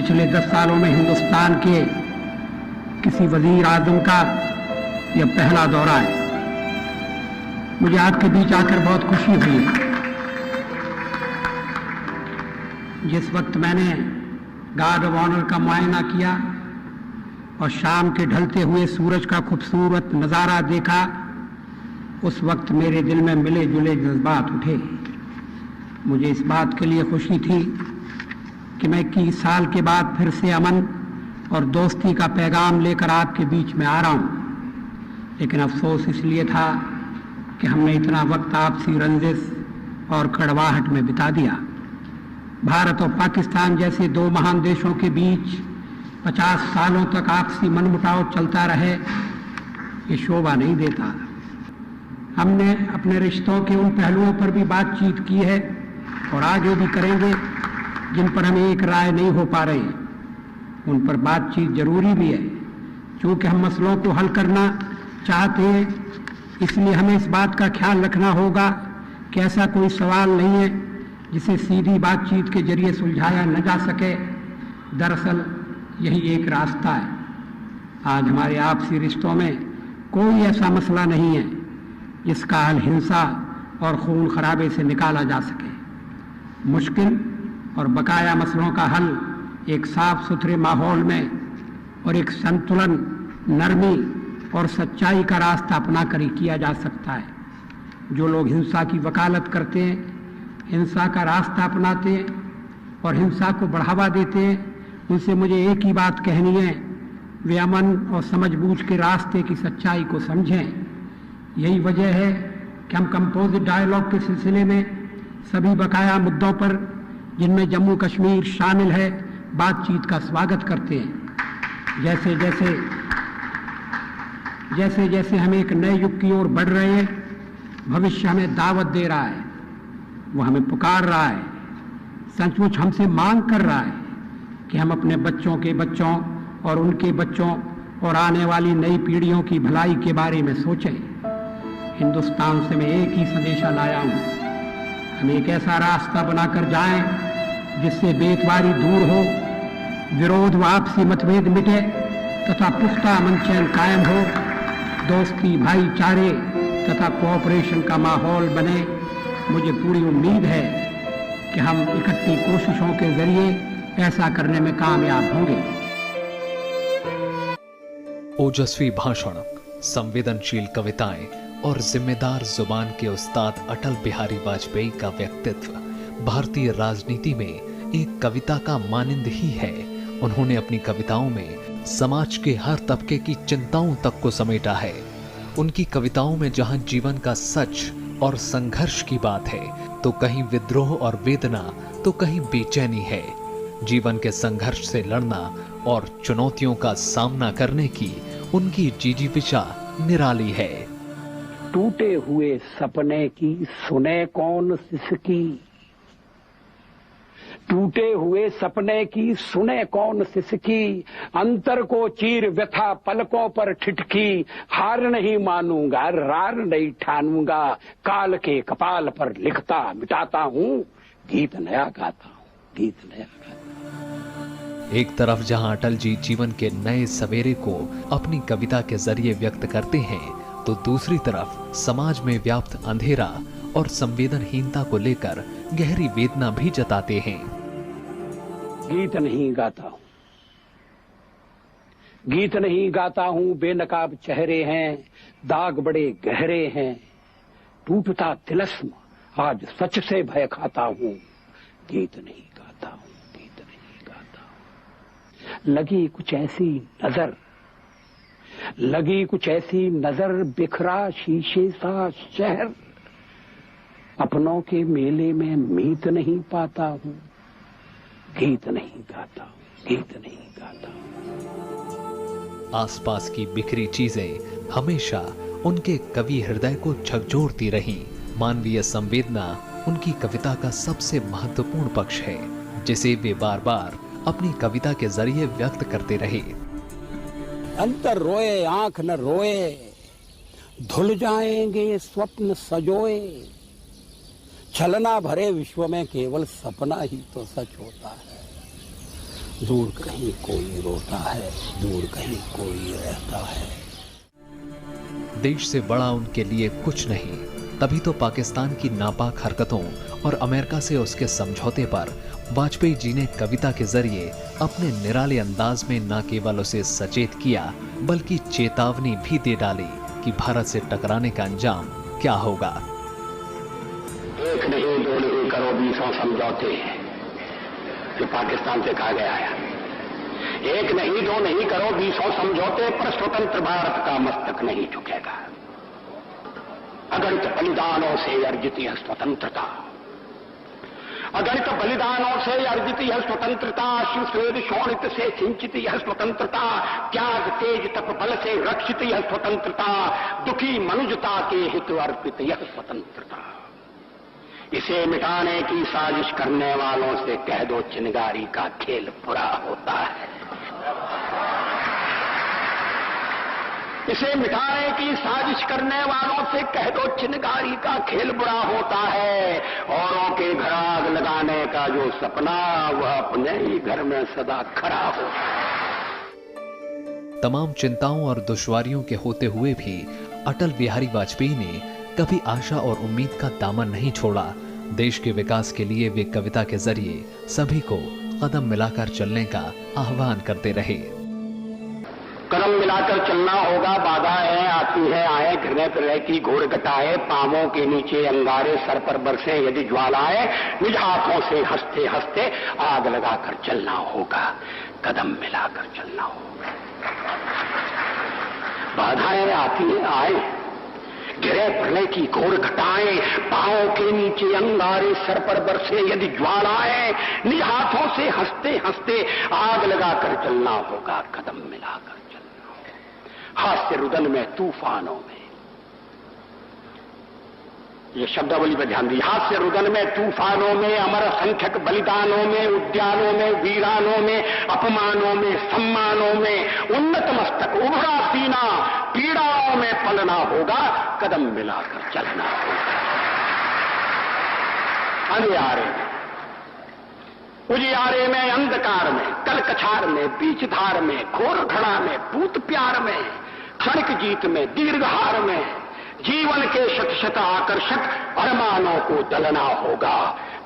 पिछले 10 सालों में हिंदुस्तान के किसी वजीर आजम का यह पहला दौरा है। मुझे आपके बीच आकर बहुत खुशी हुई है। जिस वक्त मैंने गार्ड ऑफ ऑनर का मुआयना किया और शाम के ढलते हुए सूरज का खूबसूरत नज़ारा देखा, उस वक्त मेरे दिल में मिले जुले जज्बात उठे। मुझे इस बात के लिए खुशी थी कि मैं 21 साल के बाद फिर से अमन और दोस्ती का पैगाम लेकर आपके बीच में आ रहा हूँ। लेकिन अफसोस इसलिए था कि हमने इतना वक्त आपसी रंजिश और कड़वाहट में बिता दिया। भारत और पाकिस्तान जैसे दो महान देशों के बीच 50 सालों तक आपसी मनमुटाव चलता रहे, ये शोभा नहीं देता। हमने अपने रिश्तों के उन पहलुओं पर भी बातचीत की है और आगे भी करेंगे जिन पर हमें एक राय नहीं हो पा रही। उन पर बातचीत जरूरी भी है। चूंकि हम मसलों को हल करना चाहते हैं, इसलिए हमें इस बात का ख्याल रखना होगा कि ऐसा कोई सवाल नहीं है जिसे सीधी बातचीत के जरिए सुलझाया न जा सके। दरअसल यही एक रास्ता है। आज हमारे आपसी रिश्तों में कोई ऐसा मसला नहीं है जिसका हल हिंसा और खून खराबे से निकाला जा सके। मुश्किल और बकाया मसलों का हल एक साफ सुथरे माहौल में और एक संतुलन, नरमी और सच्चाई का रास्ता अपनाकर ही किया जा सकता है। जो लोग हिंसा की वकालत करते हैं, हिंसा का रास्ता अपनाते हैं और हिंसा को बढ़ावा देते हैं, उनसे मुझे एक ही बात कहनी है, वे अमन और समझबूझ के रास्ते की सच्चाई को समझें। यही वजह है कि हम कंपोजिट डायलॉग के सिलसिले में सभी बकाया मुद्दों पर, जिनमें जम्मू कश्मीर शामिल है, बातचीत का स्वागत करते हैं। जैसे जैसे हम एक नए युग की ओर बढ़ रहे हैं, भविष्य हमें दावत दे रहा है, वो हमें पुकार रहा है, सचमुच हमसे मांग कर रहा है कि हम अपने बच्चों के बच्चों और उनके बच्चों और आने वाली नई पीढ़ियों की भलाई के बारे में सोचें। हिंदुस्तान से मैं एक ही संदेशा लाया हूँ, हम एक ऐसा रास्ता बनाकर जाएं जिससे बेतवारी दूर हो, विरोध व आपसी मतभेद मिटे तथा पुख्ता अमन चैन कायम हो, दोस्ती, भाईचारे तथा कोऑपरेशन का माहौल बने। मुझे पूरी उम्मीद है कि हम इकट्ठी कोशिशों के जरिए ऐसा करने में कामयाब होंगे। ओजस्वी भाषण, संवेदनशील कविताएं और जिम्मेदार जुबान के उस्ताद अटल बिहारी वाजपेयी का व्यक्तित्व भारतीय राजनीति में एक कविता का मानिंद ही है। उन्होंने अपनी कविताओं में समाज के हर तबके की चिंताओं तक को समेटा है। उनकी कविताओं में जहां जीवन का सच और संघर्ष की बात है, तो कहीं विद्रोह और वेदना, तो कहीं बेचैनी है। जीवन के संघर्ष से लड़ना और चुनौतियों का सामना करने की उनकी जिजीविषा निराली है। टूटे हुए सपने की सुने कौन सिसकी, टूटे हुए सपने की सुने कौन सिसकी, अंतर को चीर व्यथा पलकों पर ठिठकी, हार नहीं मानूंगा रार नहीं ठानूंगा, काल के कपाल पर लिखता मिटाता हूँ, गीत नया गाता हूँ, गीत नया गाता हूँ। एक तरफ जहां अटल जी जीवन के नए सवेरे को अपनी कविता के जरिए व्यक्त करते हैं, तो दूसरी तरफ समाज में व्याप्त अंधेरा और संवेदनहीनता को लेकर गहरी वेदना भी जताते हैं। गीत नहीं गाता हूं, गीत नहीं गाता हूं, बेनकाब चेहरे हैं, दाग बड़े गहरे हैं, टूटता तिलस्म आज सच से भय खाता हूं, गीत नहीं गाता हूं, गीत नहीं गाता हूं। लगी कुछ ऐसी नजर, लगी कुछ ऐसी नजर, बिखरा शीशे सा शहर, अपनों के मेले में मीत नहीं पाता हूं, गीत नहीं गाता हूं, गीत नहीं गाता हूं। आसपास की बिखरी चीजें हमेशा उनके कवि हृदय को झकझोरती रहीं। मानवीय संवेदना उनकी कविता का सबसे महत्वपूर्ण पक्ष है, जिसे वे बार बार अपनी कविता के जरिए व्यक्त करते रहे। अंतर रोए आंख न रोए, धुल जाएंगे स्वप्न सजोए, छलना भरे विश्व में केवल सपना ही तो सच होता है। दूर कहीं कोई रोता है, दूर कहीं कोई रहता है। देश से बड़ा उनके लिए कुछ नहीं, तभी तो पाकिस्तान की नापाक हरकतों और अमेरिका से उसके समझौते पर वाजपेयी जी ने कविता के जरिए अपने निराले अंदाज में न केवल उसे सचेत किया बल्कि चेतावनी भी दे डाली कि भारत से टकराने का अंजाम क्या होगा। एक नहीं, दो नहीं, करो 20 समझौते जो पाकिस्तान से कहा गया है। एक नहीं, दो नहीं, करो 20 समझौते, पर स्वतंत्र भारत का मस्तक नहीं झुकेगा। अगणित बलिदानों से अर्जित यह स्वतंत्रता, अगणित बलिदानों से अर्जित यह स्वतंत्रता, शिवस्वेद शोणित से सिंचित यह स्वतंत्रता, त्याग तेज तप बल से रक्षित यह स्वतंत्रता, दुखी मनुजता के हित अर्पित यह स्वतंत्रता। इसे मिटाने की साजिश करने वालों से कह दो चिनगारी का खेल बुरा होता है। इसे मिटाने की साजिश करने वालों से कह दो चिनगारी का खेल बुरा होता है। औरों के घर आग लगाने का जो सपना, वह अपने ही घर में सदा खड़ा हो। तमाम चिंताओं और दुश्वारियों के होते हुए भी अटल बिहारी वाजपेयी ने कभी आशा और उम्मीद का दामन नहीं छोड़ा। देश के विकास के लिए वे कविता के जरिए सभी को कदम मिलाकर चलने का आह्वान करते रहे। कदम मिलाकर चलना होगा, बाधाएं आती है आए, घृणय प्रलय की घोर घटाए, पांवों के नीचे अंगारे, सर पर बरसे यदि ज्वालाएं, निज हाथों से हंसते हंसते आग लगाकर चलना होगा, कदम मिलाकर चलना होगा। बाधाएं आती है आए, घिरे प्रलय की घोर घटाएं, पांवों के नीचे अंगारे, सर पर बरसे यदि ज्वालाएं, निज हाथों से हंसते हंसते आग लगाकर चलना होगा, कदम मिलाकर चलना होगा। हास्य रुदन में, तूफानों में, ये शब्दावली पर ध्यान दिए। हास्य रुदन में, तूफानों में, अमर असंख्यक बलिदानों में, उद्यानों में, वीरानों में, अपमानों में, सम्मानों में, उन्नत मस्तक, उभरा सीना, पीड़ाओं में पलना होगा, कदम मिलाकर चलना होगा। अंधियारे में, उजियारे में, अंधकार में, कलकछार में, बीच धार में, घोर घड़ा में, भूत प्यार में, क्षणिक जीत में, दीर्घहार में, जीवन के शत शत आकर्षक अरमानों को दलना होगा,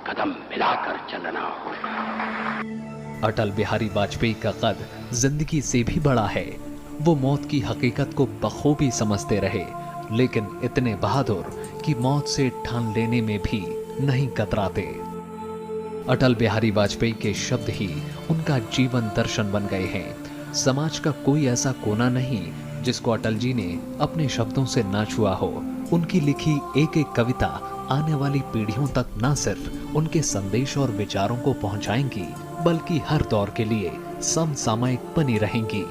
कदम मिलाकर चलना होगा। अटल बिहारी वाजपेयी का कद जिंदगी से भी बड़ा है। वो मौत की हकीकत को बखूबी समझते रहे, लेकिन इतने बहादुर कि मौत से ठान लेने में भी नहीं कतराते। अटल बिहारी वाजपेयी के शब्द ही उनका जीवन दर्शन बन गए हैं। समाज का कोई ऐसा कोना नहीं जिसको अटल जी ने अपने शब्दों से ना छुआ हो। उनकी लिखी एक एक कविता आने वाली पीढ़ियों तक न सिर्फ उनके संदेश और विचारों को पहुंचाएंगी, बल्कि हर दौर के लिए समसामयिक बनी रहेंगी।